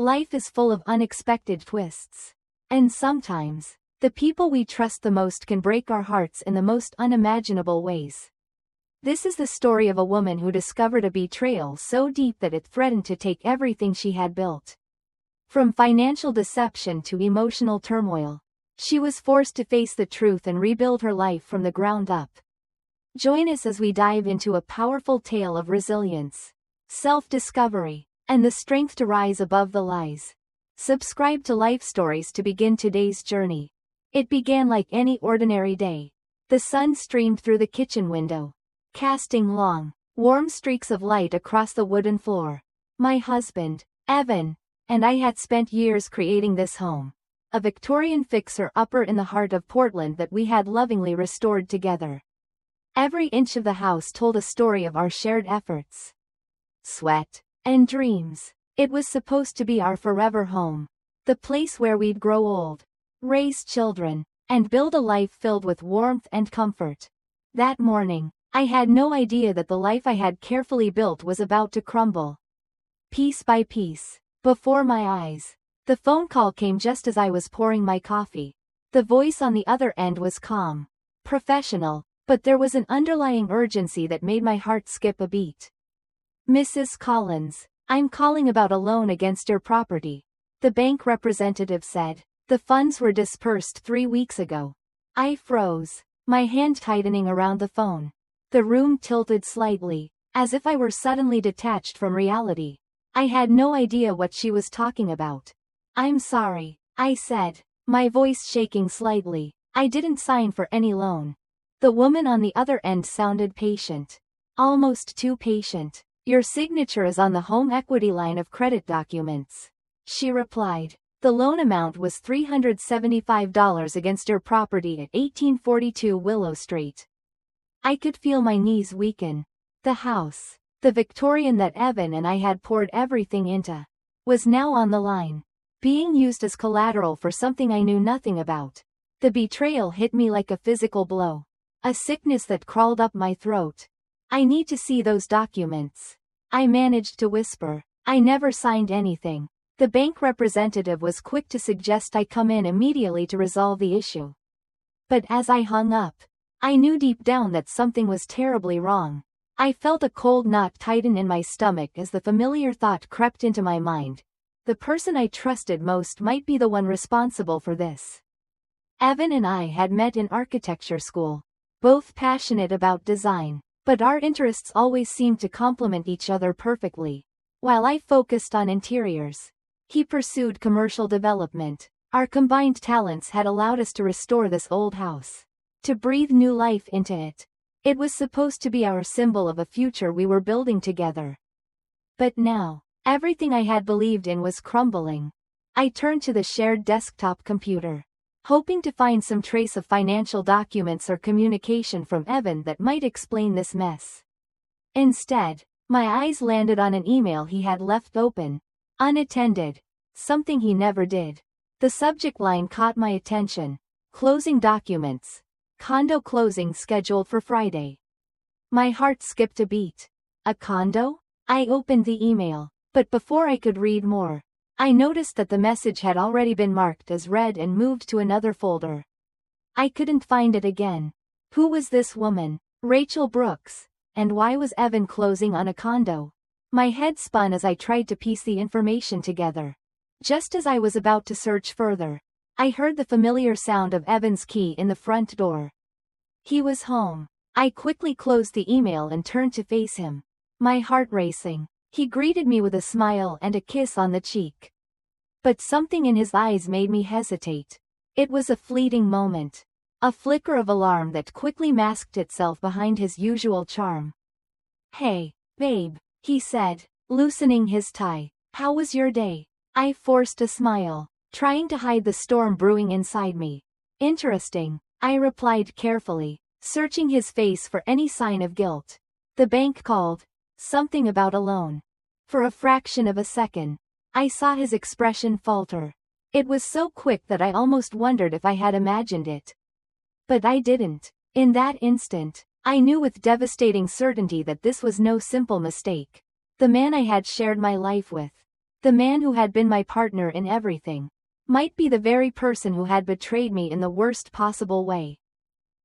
Life is full of unexpected twists. And sometimes, the people we trust the most can break our hearts in the most unimaginable ways. This is the story of a woman who discovered a betrayal so deep that it threatened to take everything she had built. From financial deception to emotional turmoil, she was forced to face the truth and rebuild her life from the ground up. Join us as we dive into a powerful tale of resilience, self-discovery, and the strength to rise above the lies. Subscribe to Life Stories to begin today's journey. It began like any ordinary day. The sun streamed through the kitchen window, casting long, warm streaks of light across the wooden floor. My husband, Evan, and I had spent years creating this home, a Victorian fixer-upper in the heart of Portland that we had lovingly restored together. Every inch of the house told a story of our shared efforts, sweat, and dreams. It was supposed to be our forever home, the place where we'd grow old, raise children, and build a life filled with warmth and comfort. That morning, I had no idea that the life I had carefully built was about to crumble. Piece by piece, before my eyes. The phone call came just as I was pouring my coffee. The voice on the other end was calm, professional, but there was an underlying urgency that made my heart skip a beat. "Mrs. Collins, I'm calling about a loan against your property," the bank representative said. "The funds were dispersed 3 weeks ago." I froze, my hand tightening around the phone. The room tilted slightly, as if I were suddenly detached from reality. I had no idea what she was talking about. "I'm sorry," I said, my voice shaking slightly. "I didn't sign for any loan." The woman on the other end sounded patient. Almost too patient. "Your signature is on the home equity line of credit documents," she replied. "The loan amount was $375 against your property at 1842 Willow Street." I could feel my knees weaken. The house, the Victorian that Evan and I had poured everything into, was now on the line, being used as collateral for something I knew nothing about. The betrayal hit me like a physical blow, a sickness that crawled up my throat. "I need to see those documents," I managed to whisper. "I never signed anything." The bank representative was quick to suggest I come in immediately to resolve the issue. But as I hung up, I knew deep down that something was terribly wrong. I felt a cold knot tighten in my stomach as the familiar thought crept into my mind. The person I trusted most might be the one responsible for this. Evan and I had met in architecture school, both passionate about design, but our interests always seemed to complement each other perfectly. While I focused on interiors, he pursued commercial development. Our combined talents had allowed us to restore this old house, to breathe new life into it. It was supposed to be our symbol of a future we were building together. But now, everything I had believed in was crumbling. I turned to the shared desktop computer, hoping to find some trace of financial documents or communication from Evan that might explain this mess. Instead, my eyes landed on an email he had left open, unattended, something he never did. The subject line caught my attention: "Closing documents. Condo closing scheduled for Friday." My heart skipped a beat. A condo? I opened the email, but before I could read more, I noticed that the message had already been marked as read and moved to another folder. I couldn't find it again. Who was this woman? Rachel Brooks. And why was Evan closing on a condo? My head spun as I tried to piece the information together. Just as I was about to search further, I heard the familiar sound of Evan's key in the front door. He was home. I quickly closed the email and turned to face him, my heart racing. He greeted me with a smile and a kiss on the cheek. But something in his eyes made me hesitate. It was a fleeting moment, a flicker of alarm that quickly masked itself behind his usual charm. "Hey, babe," he said, loosening his tie. "How was your day?" I forced a smile, trying to hide the storm brewing inside me. "Interesting," I replied carefully, searching his face for any sign of guilt. "The bank called. Something about a loan." For a fraction of a second, I saw his expression falter. It was so quick that I almost wondered if I had imagined it. But I didn't. In that instant, I knew with devastating certainty that this was no simple mistake. The man I had shared my life with, The man who had been my partner in everything might be the very person who had betrayed me in the worst possible way.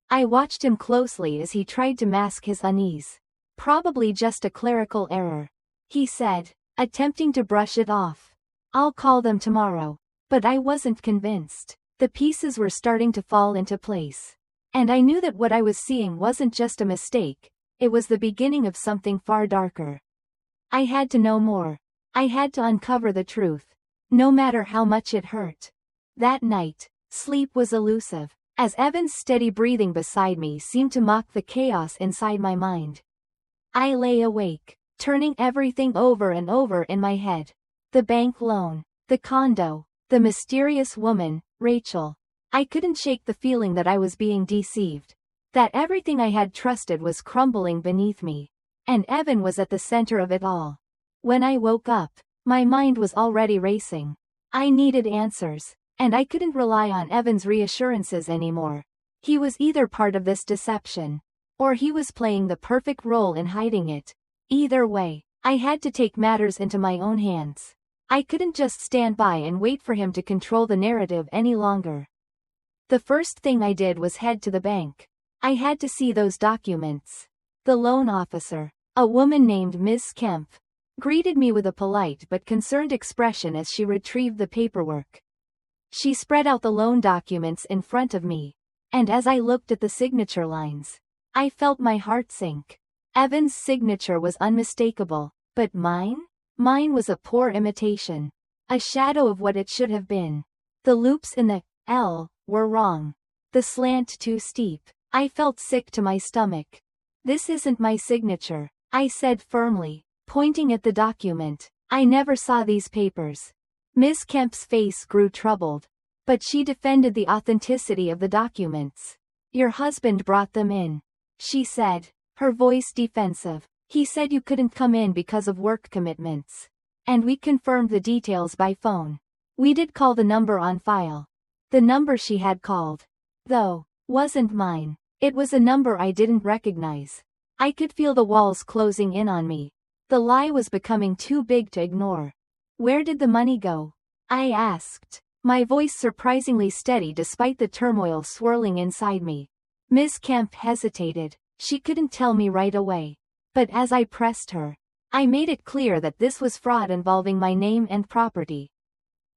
I watched him closely as he tried to mask his unease. Probably just a clerical error, he said, attempting to brush it off. I'll call them tomorrow. But I wasn't convinced. The pieces were starting to fall into place. And I knew that what I was seeing wasn't just a mistake, it was the beginning of something far darker. I had to know more. I had to uncover the truth, no matter how much it hurt. That night, sleep was elusive, as Evan's steady breathing beside me seemed to mock the chaos inside my mind. I lay awake, turning everything over and over in my head. The bank loan, the condo, the mysterious woman, Rachel. I couldn't shake the feeling that I was being deceived, that everything I had trusted was crumbling beneath me, and Evan was at the center of it all. When I woke up, my mind was already racing. I needed answers, and I couldn't rely on Evan's reassurances anymore. He was either part of this deception, or he was playing the perfect role in hiding it. Either way, I had to take matters into my own hands. I couldn't just stand by and wait for him to control the narrative any longer. The first thing I did was head to the bank. I had to see those documents. The loan officer, a woman named Ms. Kemp, greeted me with a polite but concerned expression as she retrieved the paperwork. She spread out the loan documents in front of me, and as I looked at the signature lines, I felt my heart sink. Evan's signature was unmistakable, but mine? Mine was a poor imitation, a shadow of what it should have been. The loops in the L were wrong, the slant too steep. I felt sick to my stomach. This isn't my signature, I said firmly, pointing at the document. I never saw these papers. Ms. Kemp's face grew troubled, but she defended the authenticity of the documents. Your husband brought them in, she said, her voice defensive. He said you couldn't come in because of work commitments. And we confirmed the details by phone. We did call the number on file. The number she had called, though, wasn't mine. It was a number I didn't recognize. I could feel the walls closing in on me. The lie was becoming too big to ignore. Where did the money go? I asked, my voice surprisingly steady despite the turmoil swirling inside me. Ms. Kemp hesitated. She couldn't tell me right away. But as I pressed her, I made it clear that this was fraud involving my name and property.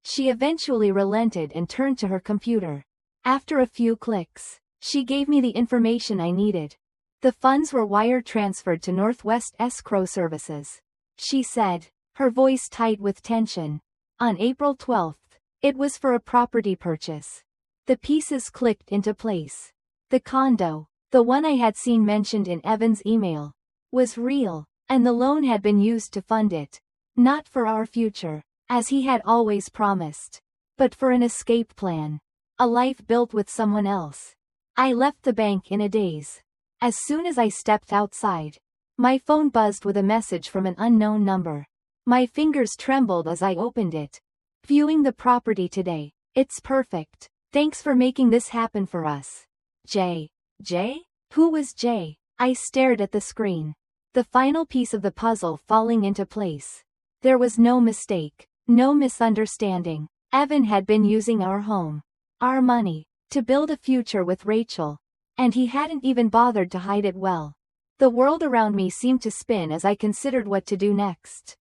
She eventually relented and turned to her computer. After a few clicks, she gave me the information I needed. The funds were wire transferred to Northwest Escrow Services, she said, her voice tight with tension. On April 12th, it was for a property purchase. The pieces clicked into place. The condo, the one I had seen mentioned in Evan's email, was real, and the loan had been used to fund it. Not for our future, as he had always promised, but for an escape plan. A life built with someone else. I left the bank in a daze. As soon as I stepped outside, my phone buzzed with a message from an unknown number. My fingers trembled as I opened it. Viewing the property today. It's perfect. Thanks for making this happen for us. Jay. Jay? Who was Jay? I stared at the screen. The final piece of the puzzle falling into place. There was no mistake, no misunderstanding. Evan had been using our home, our money, to build a future with Rachel. And he hadn't even bothered to hide it well. The world around me seemed to spin as I considered what to do next.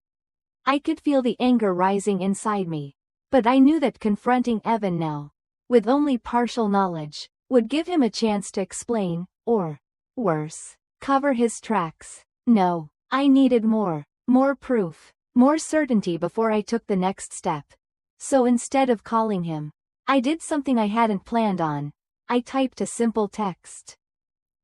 I could feel the anger rising inside me. But I knew that confronting Evan now, with only partial knowledge, would give him a chance to explain, or, worse, cover his tracks. No, I needed more proof, more certainty before I took the next step. So instead of calling him, I did something I hadn't planned on. I typed a simple text.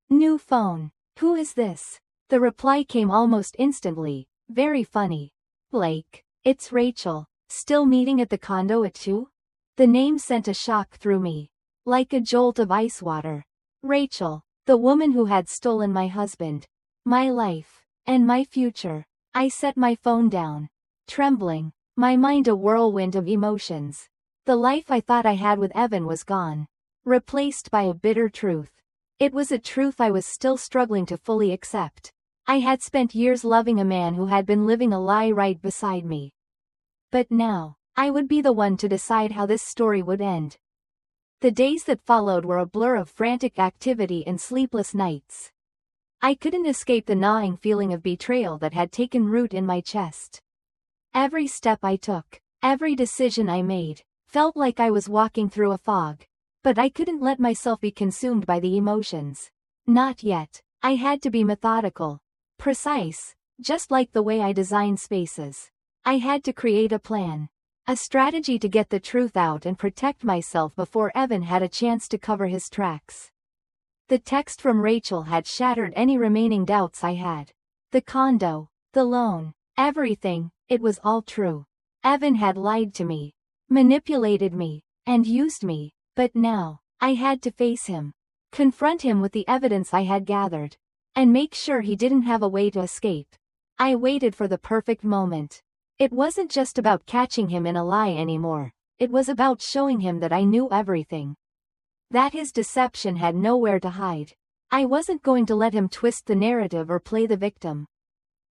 New phone. Who is this? The reply came almost instantly. Very funny. Blake. It's Rachel. Still meeting at the condo at 2? The name sent a shock through me. Like a jolt of ice water. Rachel. The woman who had stolen my husband, my life, and my future. I set my phone down. Trembling. My mind a whirlwind of emotions. The life I thought I had with Evan was gone. Replaced by a bitter truth. It was a truth I was still struggling to fully accept. I had spent years loving a man who had been living a lie right beside me. But now, I would be the one to decide how this story would end. The days that followed were a blur of frantic activity and sleepless nights. I couldn't escape the gnawing feeling of betrayal that had taken root in my chest. Every step I took, every decision I made, felt like I was walking through a fog. But I couldn't let myself be consumed by the emotions. Not yet. I had to be methodical. Precise, just like the way I design spaces. I had to create a plan. A strategy to get the truth out and protect myself before Evan had a chance to cover his tracks. The text from Rachel had shattered any remaining doubts I had. The condo, the loan, everything, it was all true. Evan had lied to me, manipulated me, and used me, but now, I had to face him. Confront him with the evidence I had gathered. And make sure he didn't have a way to escape. I waited for the perfect moment. It wasn't just about catching him in a lie anymore. It was about showing him that I knew everything. That his deception had nowhere to hide. I wasn't going to let him twist the narrative or play the victim.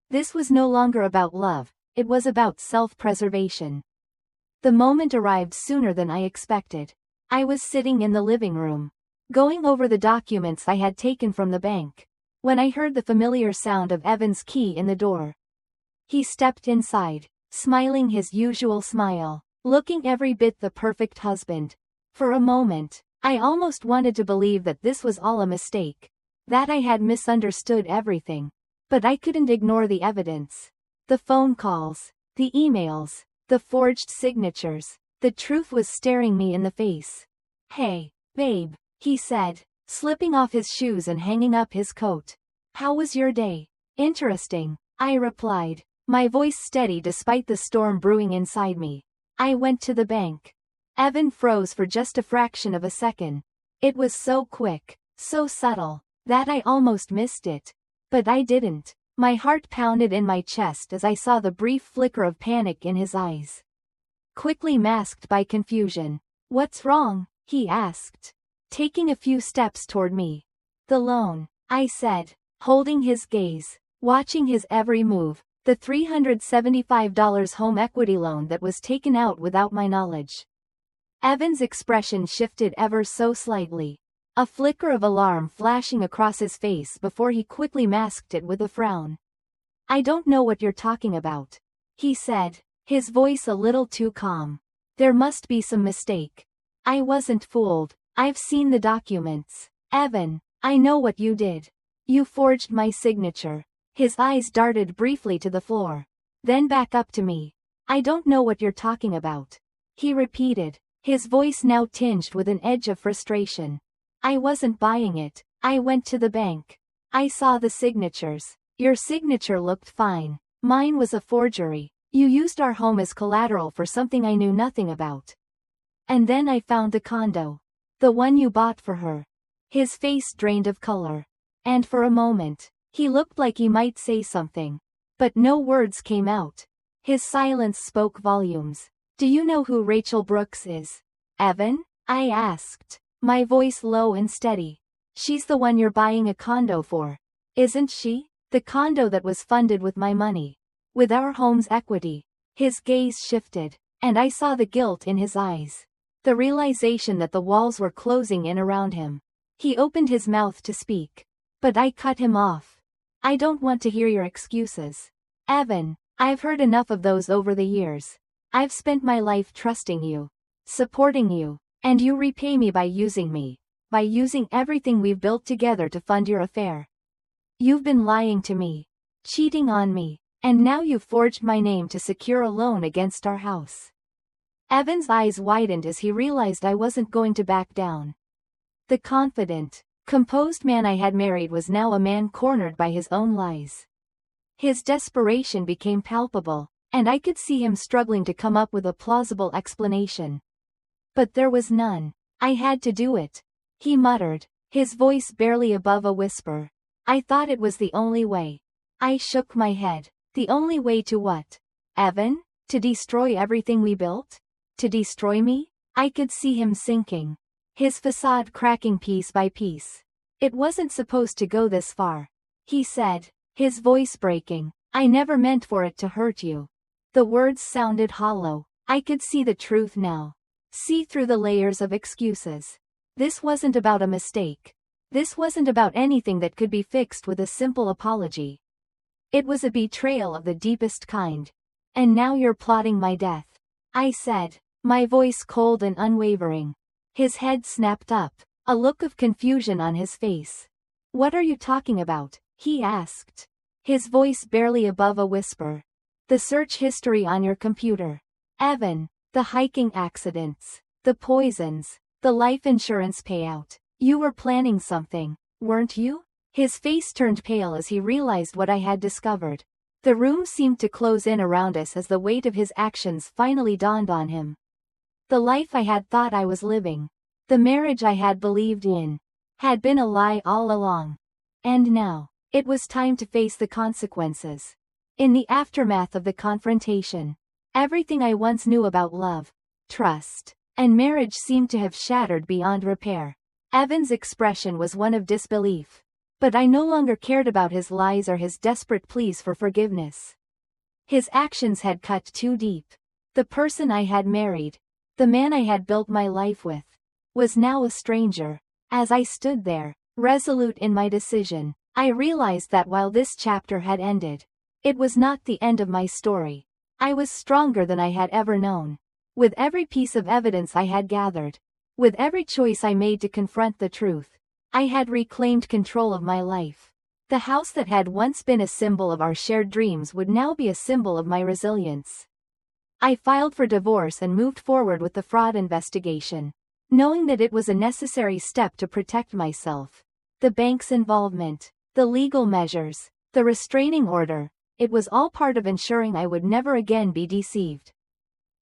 This was no longer about love, it was about self-preservation. The moment arrived sooner than I expected. I was sitting in the living room, going over the documents I had taken from the bank, when I heard the familiar sound of Evan's key in the door. He stepped inside, smiling his usual smile, looking every bit the perfect husband. For a moment, I almost wanted to believe that this was all a mistake, that I had misunderstood everything. But I couldn't ignore the evidence. The phone calls, the emails, the forged signatures. The truth was staring me in the face. "Hey, babe," he said, slipping off his shoes and hanging up his coat. "How was your day?" "Interesting," I replied, my voice steady despite the storm brewing inside me. "I went to the bank." Evan froze for just a fraction of a second. It was so quick, so subtle, that I almost missed it. But I didn't. My heart pounded in my chest as I saw the brief flicker of panic in his eyes, quickly masked by confusion. "What's wrong?" he asked, taking a few steps toward me. "The loan," I said, holding his gaze, watching his every move. "The $375 home equity loan that was taken out without my knowledge." Evan's expression shifted ever so slightly, a flicker of alarm flashing across his face before he quickly masked it with a frown. "I don't know what you're talking about," he said, his voice a little too calm. "There must be some mistake." I wasn't fooled. "I've seen the documents. Evan, I know what you did. You forged my signature." His eyes darted briefly to the floor, then back up to me. "I don't know what you're talking about," he repeated, his voice now tinged with an edge of frustration. "I wasn't buying it. I went to the bank. I saw the signatures. Your signature looked fine. Mine was a forgery. You used our home as collateral for something I knew nothing about. And then I found the condo. The one you bought for her." His face drained of color. And for a moment, he looked like he might say something. But no words came out. His silence spoke volumes. "Do you know who Rachel Brooks is, Evan?" I asked, my voice low and steady. "She's the one you're buying a condo for, isn't she? The condo that was funded with my money. With our home's equity." His gaze shifted, and I saw the guilt in his eyes. The realization that the walls were closing in around him. He opened his mouth to speak, but I cut him off. "I don't want to hear your excuses, Evan. I've heard enough of those over the years. I've spent my life trusting you, supporting you, and you repay me by using everything we've built together to fund your affair. You've been lying to me, cheating on me, and now you've forged my name to secure a loan against our house." Evan's eyes widened as he realized I wasn't going to back down. The confident, composed man I had married was now a man cornered by his own lies. His desperation became palpable, and I could see him struggling to come up with a plausible explanation. But there was none. "I had to do it," he muttered, his voice barely above a whisper. "I thought it was the only way." I shook my head. "The only way to what, Evan? To destroy everything we built? To destroy me?" I could see him sinking, his facade cracking piece by piece. "It wasn't supposed to go this far," he said, his voice breaking. "I never meant for it to hurt you. The words sounded hollow. I could see the truth now. See through the layers of excuses. This wasn't about a mistake. This wasn't about anything that could be fixed with a simple apology. It was a betrayal of the deepest kind. And now you're plotting my death, I said, my voice cold and unwavering. His head snapped up, a look of confusion on his face. What are you talking about? He asked, his voice barely above a whisper. The search history on your computer. Evan, the hiking accidents, the poisons, the life insurance payout. You were planning something, weren't you? His face turned pale as he realized what I had discovered. The room seemed to close in around us as the weight of his actions finally dawned on him. The life I had thought I was living, the marriage I had believed in, had been a lie all along. And now, it was time to face the consequences. In the aftermath of the confrontation, everything I once knew about love, trust, and marriage seemed to have shattered beyond repair. Evan's expression was one of disbelief. But I no longer cared about his lies or his desperate pleas for forgiveness. His actions had cut too deep. The person I had married, the man I had built my life with, was now a stranger. As I stood there, resolute in my decision, I realized that while this chapter had ended, it was not the end of my story. I was stronger than I had ever known. With every piece of evidence I had gathered, with every choice I made to confront the truth, I had reclaimed control of my life. The house that had once been a symbol of our shared dreams would now be a symbol of my resilience. I filed for divorce and moved forward with the fraud investigation, knowing that it was a necessary step to protect myself. The bank's involvement, the legal measures, the restraining order, it was all part of ensuring I would never again be deceived.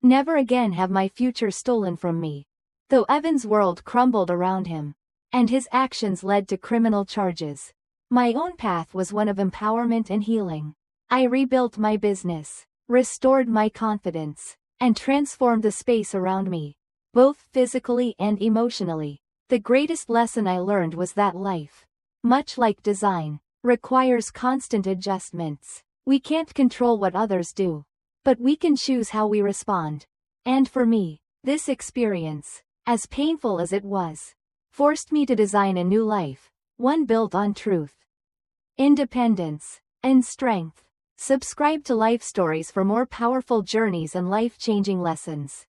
Never again have my future stolen from me. Though Evan's world crumbled around him, and his actions led to criminal charges, my own path was one of empowerment and healing. I rebuilt my business, restored my confidence, and transformed the space around me, both physically and emotionally. The greatest lesson I learned was that life, much like design, requires constant adjustments. We can't control what others do, but we can choose how we respond. And for me, this experience, as painful as it was, forced me to design a new life, one built on truth, independence, and strength. Subscribe to Life Stories for more powerful journeys and life-changing lessons.